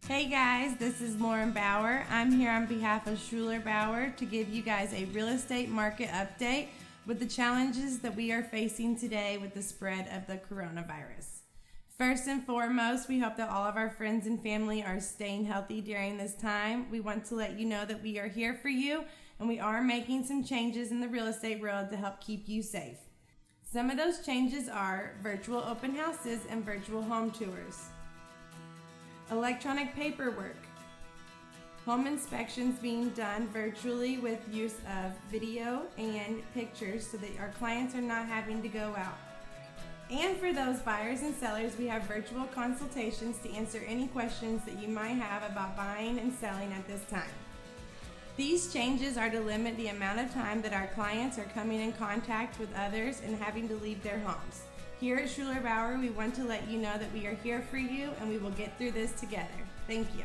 Hey guys, this is Lauren Bauer. I'm here on behalf of Schuler Bauer to give you guys a real estate market update with the challenges that we are facing today with the spread of the coronavirus. First and foremost, we hope that all of our friends and family are staying healthy during this time. We want to let you know that we are here for you and we are making some changes in the real estate world to help keep you safe. Some of those changes are virtual open houses and virtual home tours. Electronic paperwork, home inspections being done virtually with use of video and pictures so that our clients are not having to go out. And for those buyers and sellers, we have virtual consultations to answer any questions that you might have about buying and selling at this time. These changes are to limit the amount of time that our clients are coming in contact with others and having to leave their homes. Here at Schuler Bauer, we want to let you know that we are here for you and we will get through this together. Thank you.